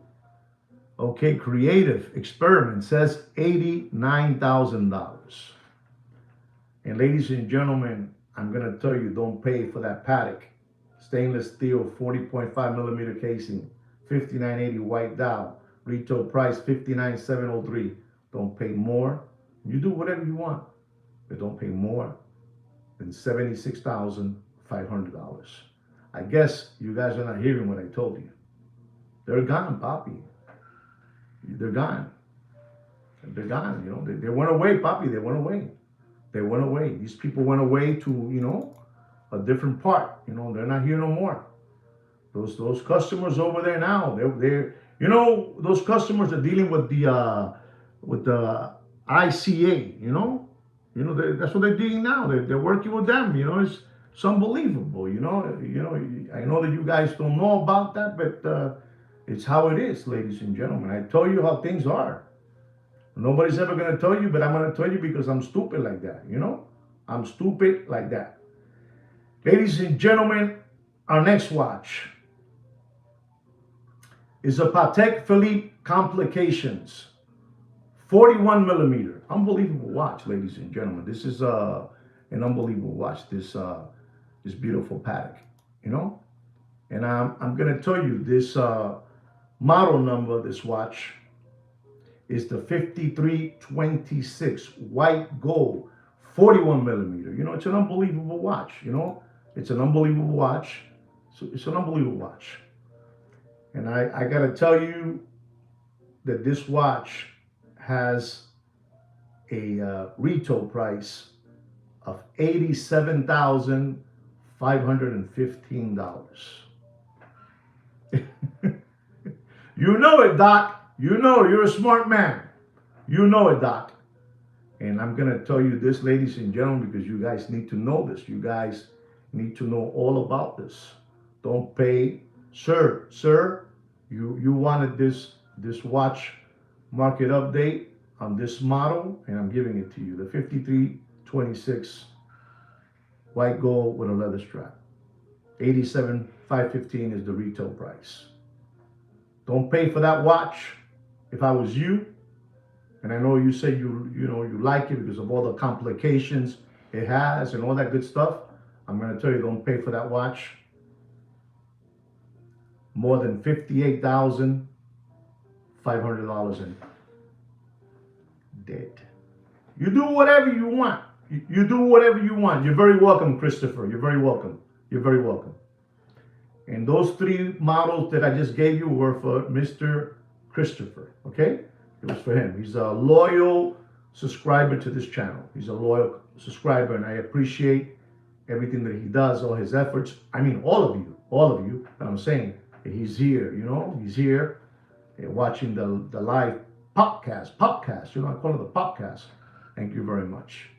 Okay, creative experiment says $89,000. And ladies and gentlemen, I'm going to tell you, don't pay for that Patek stainless steel 40.5 millimeter casing, 5980 white dial, retail price $59,703. Don't pay more. You do whatever you want, but don't pay more than $76,500. I guess you guys are not hearing what I told you. They're gone, Poppy. They're gone. They're gone. They went away, Papi. They went away. They went away. These people went away to, a different part. They're not here no more. Those customers over there now, they're those customers are dealing with the ICA. That's what they're doing now. They're working with them. It's unbelievable. I know that you guys don't know about that, but it's how it is, ladies and gentlemen. I tell you how things are. Nobody's ever gonna tell you, but I'm gonna tell you because I'm stupid like that. I'm stupid like that. Ladies and gentlemen, our next watch is a Patek Philippe Complications 41 millimeter. Unbelievable watch, ladies and gentlemen. This is an unbelievable watch. This beautiful Patek, And I'm gonna tell you this model number of this watch is the 5326 white gold 41 millimeter. It's an unbelievable watch. It's an unbelievable watch. So it's an unbelievable watch. And I gotta tell you that this watch has a retail price of $87,515. You know it, Doc. You're a smart man. You know it, Doc. And I'm going to tell you this, ladies and gentlemen, because you guys need to know this. You guys need to know all about this. Don't pay. Sir, you wanted this watch market update on this model, and I'm giving it to you. The 5326 white gold with a leather strap. $87,515 is the retail price. Don't pay for that watch. If I was you, and I know you say you like it because of all the complications it has and all that good stuff, I'm going to tell you, don't pay for that watch more than $58,500 in debt. You do whatever you want. You do whatever you want. You're very welcome, Christopher. You're very welcome. You're very welcome. And those three models that I just gave you were for Mr. Christopher, okay? It was for him. He's a loyal subscriber to this channel. He's a loyal subscriber, and I appreciate everything that he does, all his efforts. I mean, all of you, but I'm saying he's here, he's here watching the live podcast, I call it the podcast. Thank you very much.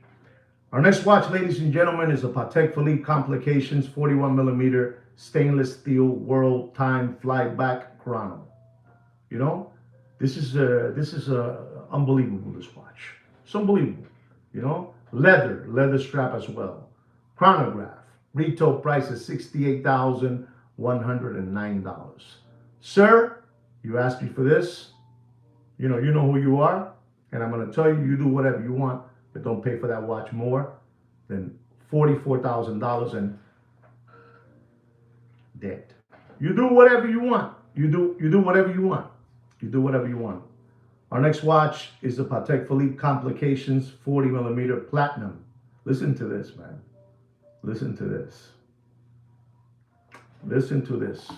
Our next watch, ladies and gentlemen, is a Patek Philippe Complications 41 millimeter stainless steel world time flyback chrono. This is unbelievable, this watch. It's unbelievable. Leather strap as well. Chronograph. Retail price is $68,109. Sir, you asked me for this. You know who you are, and I'm going to tell you, you do whatever you want, but don't pay for that watch more than $44,000 in debt. You do whatever you want. You do whatever you want. You do whatever you want. Our next watch is the Patek Philippe Complications 40 millimeter platinum. Listen to this, man. Listen to this. Listen to this.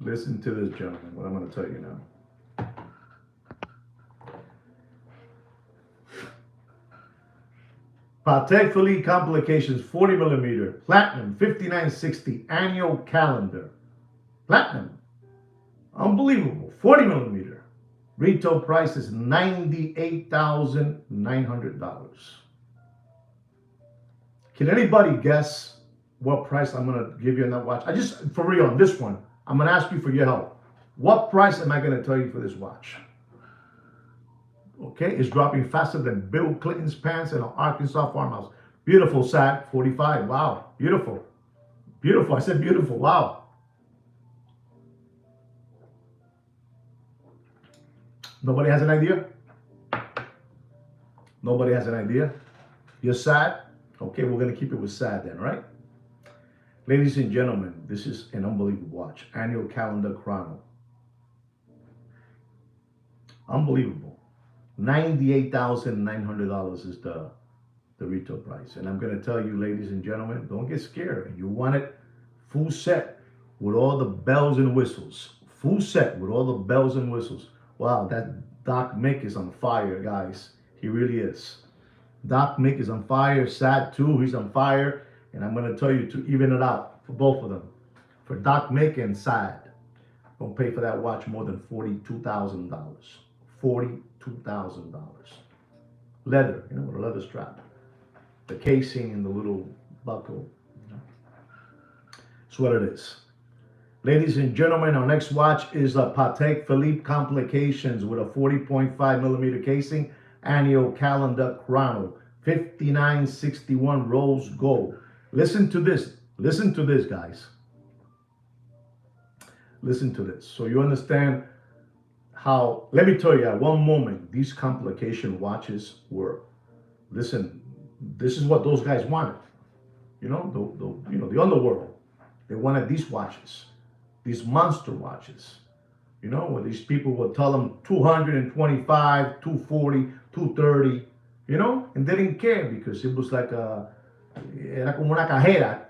Listen to this, gentlemen, what I'm going to tell you now. Patek Philippe Complications 40 millimeter platinum 5960 annual calendar. Platinum. Unbelievable. 40 millimeter. Retail price is $98,900. Can anybody guess what price I'm going to give you on that watch? For real, on this one, I'm going to ask you for your help. What price am I going to tell you for this watch? Okay, it's dropping faster than Bill Clinton's pants in an Arkansas farmhouse. Beautiful, Sat, 45. Wow, beautiful. Beautiful, I said beautiful, wow. Nobody has an idea? Nobody has an idea? You're sad? Okay, we're going to keep it with sad then, right? Ladies and gentlemen, this is an unbelievable watch. Annual calendar chrono. Unbelievable. $98,900 is the retail price. And I'm going to tell you, ladies and gentlemen, don't get scared. You want it full set with all the bells and whistles. full set with all the bells and whistles. Wow, that Doc Mick is on fire, guys. He really is. Doc Mick is on fire. Sad too, he's on fire. And I'm gonna tell you to even it out for both of them. For Doc Mick and Sad, don't pay for that watch more than $42,000. $42,000. Leather, with a leather strap. The casing and the little buckle. That's what it is. Ladies and gentlemen, our next watch is a Patek Philippe Complications with a 40.5 millimeter casing, annual calendar chrono, 5961 rose gold. Listen to this. Listen to this, guys. Listen to this. So you understand how, let me tell you, at one moment, these complication watches were, listen, this is what those guys wanted. The underworld. They wanted these watches, these monster watches, where these people would tell them 225, 240, 230, and they didn't care because it was like era como una cajera.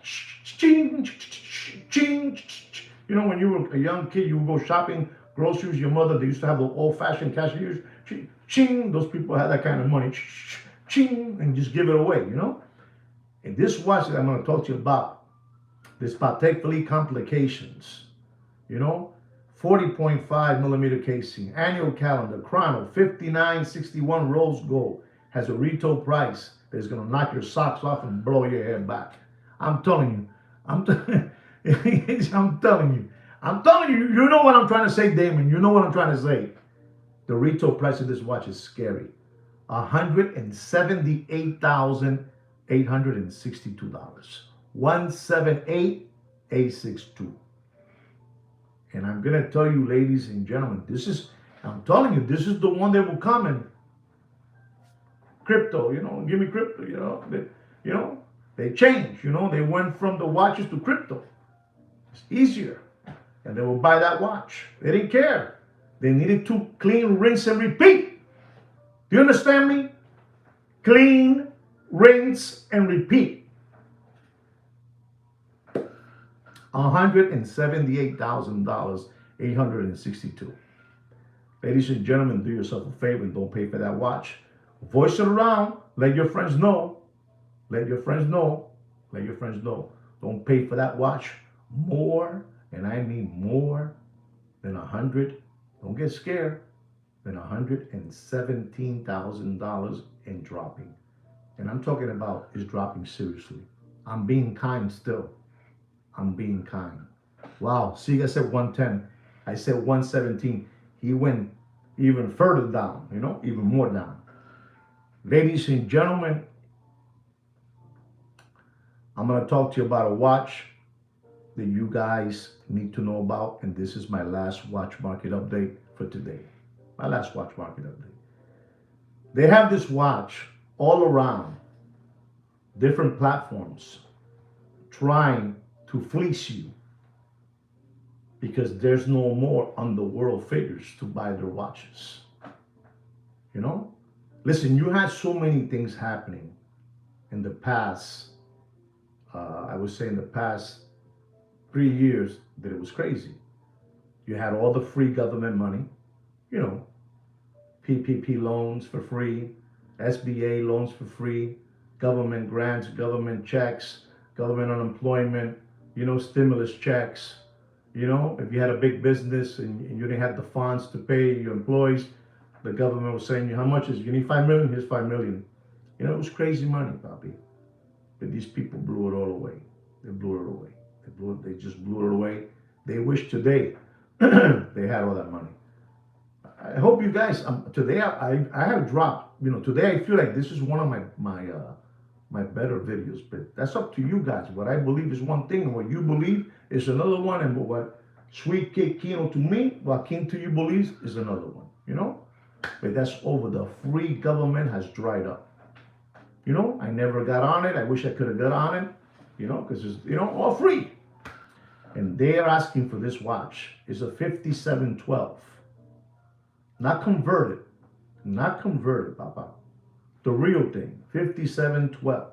When you were a young kid, you would go shopping, groceries, your mother, they used to have the old-fashioned cashiers. Ching, those people had that kind of money. Ching, and just give it away, And this watch that I'm going to talk to you about, this Patek Philippe Complications, 40.5 millimeter casing, annual calendar, chrono, 5961 rose gold, has a retail price that's going to knock your socks off and blow your hair back. I'm telling you. I'm telling you. You know what I'm trying to say, Damon. You know what I'm trying to say. The retail price of this watch is scary. $178,862. $178,862. And I'm gonna tell you, ladies and gentlemen, I'm telling you, this is the one that will come in crypto, give me crypto, they changed, they went from the watches to crypto. It's easier. And they will buy that watch. They didn't care. They needed to clean, rinse, and repeat. Do you understand me? Clean, rinse, and repeat. $178,000, 862. Ladies and gentlemen, do yourself a favor and don't pay for that watch. Voice it around. Let your friends know. Let your friends know. Let your friends know. Don't pay for that watch more, and I mean more than 100. Don't get scared. Than $117,000 in dropping. And I'm talking about is dropping seriously. I'm being kind still. I'm being kind. Wow. See, I said 110. I said 117. He went even further down, even more down. Ladies and gentlemen, I'm going to talk to you about a watch that you guys need to know about. And this is my last watch market update for today. My last watch market update. They have this watch all around different platforms trying to fleece you because there's no more underworld figures to buy their watches. Listen, you had so many things happening in the past, I would say in the past 3 years, that it was crazy. You had all the free government money, PPP loans for free, SBA loans for free, government grants, government checks, government unemployment, stimulus checks. If you had a big business and you didn't have the funds to pay your employees, the government was saying, how much is it? You need 5 million? Here's 5 million. It was crazy money, Bobby. But these people blew it all away. They blew it away. They just blew it away. They wish today they had all that money. I hope you guys, today I have dropped, today I feel like this is one of my better videos, but that's up to you guys. What I believe is one thing, and what you believe is another one, and what Sweet Kid Kino to me, what King to you believes is another one, But that's over. The free government has dried up. I never got on it. I wish I could have got on it, because it's, all free. And they are asking for this watch. It's a 5712. Not converted, Papa. The real thing, 5712.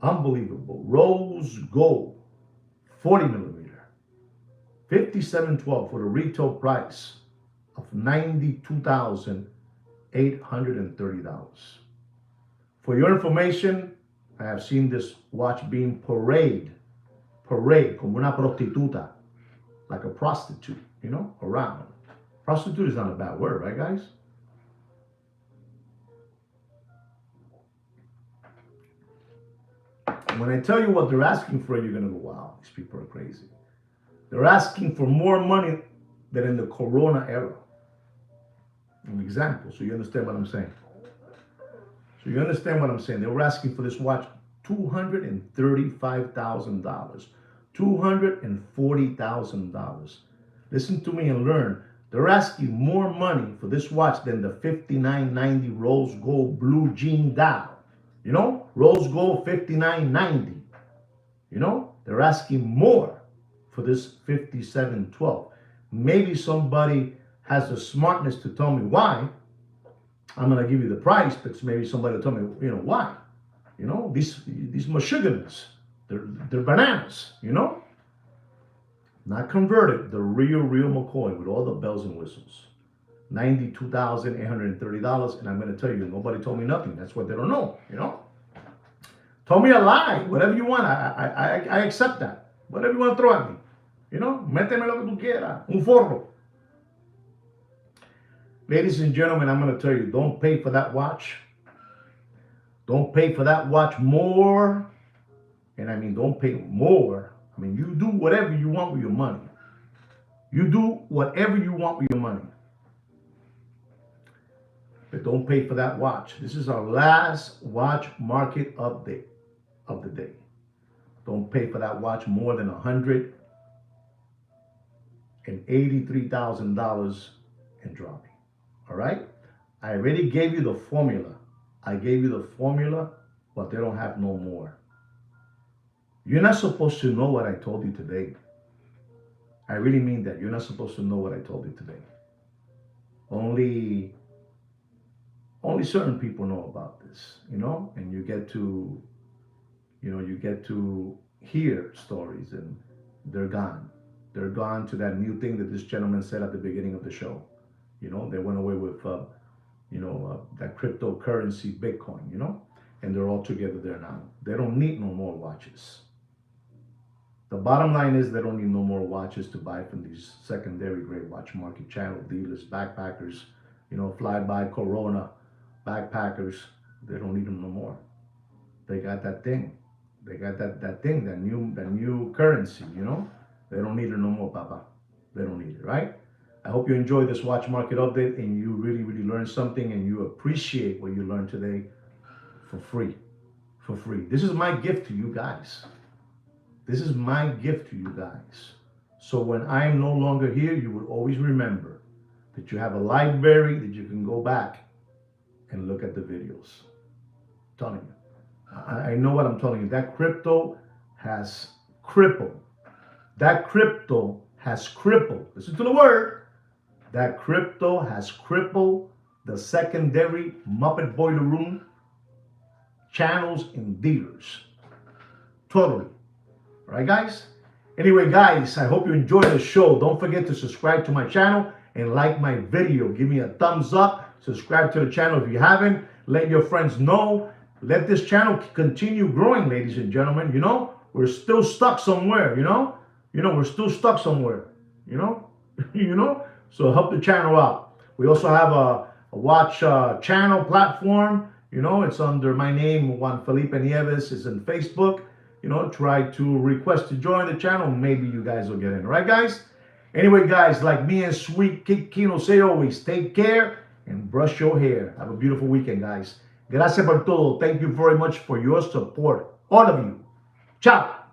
Unbelievable. Rose gold, 40 millimeter. 5712 for the retail price of $92,830. For your information, I have seen this watch being parade, como una prostituta, like a prostitute, around. Prostitute is not a bad word, right, guys? When I tell you what they're asking for, you're going to go, wow, these people are crazy. They're asking for more money than in the Corona era. An example, so you understand what I'm saying. They were asking for this watch $235,000, $240,000. Listen to me and learn. They're asking more money for this watch than the $59.90 rose gold blue jean dial. Rose gold $59.90. They're asking more for this 5712. Maybe somebody has the smartness to tell me why. I'm going to give you the price, but maybe somebody will tell me, why. These Michigans, they're bananas, Not converted, the real McCoy with all the bells and whistles. $92,830, and I'm going to tell you, nobody told me nothing. That's what they don't know, Told me a lie, whatever you want, I accept that. Whatever you want to throw at me, méteme lo que tú quieras, un forro. Ladies and gentlemen, I'm going to tell you, don't pay for that watch. Don't pay for that watch more. And I mean, don't pay more. I mean, you do whatever you want with your money. You do whatever you want with your money. But don't pay for that watch. This is our last watch market update of the day. Don't pay for that watch more than $183,000 and dropping. All right? I already gave you the formula. But they don't have no more. You're not supposed to know what I told you today. I really mean that. You're not supposed to know what I told you today. Only certain people know about this, and you get to hear stories, and they're gone. They're gone to that new thing that this gentleman said at the beginning of the show. They went away with, that cryptocurrency, Bitcoin, and they're all together there now. They don't need no more watches. The bottom line is they don't need no more watches to buy from these secondary grade watch market channel dealers, backpackers, fly-by Corona backpackers. They don't need them no more. They got that thing. They got that thing, that new currency, They don't need it no more, Papa. They don't need it, right? I hope you enjoyed this watch market update and you really, really learned something and you appreciate what you learned today for free. This is my gift to you guys. So when I am no longer here, you will always remember that you have a library that you can go back and look at the videos. I'm telling you. I know what I'm telling you. That crypto has crippled. Listen to the word. That crypto has crippled the secondary Muppet Boiler Room channels and dealers. Totally. All right, guys? Anyway, guys, I hope you enjoyed the show. Don't forget to subscribe to my channel and like my video. Give me a thumbs up. Subscribe to the channel if you haven't. Let your friends know. Let this channel continue growing, ladies and gentlemen. We're still stuck somewhere, we're still stuck somewhere, So help the channel out. We also have a watch channel platform. It's under my name, Juan Felipe Nieves. It's in Facebook. Try to request to join the channel. Maybe you guys will get in. All right, guys? Anyway, guys, like me and Sweet Kino say always, take care and brush your hair. Have a beautiful weekend, guys. Gracias por todo. Thank you very much for your support. All of you. Ciao.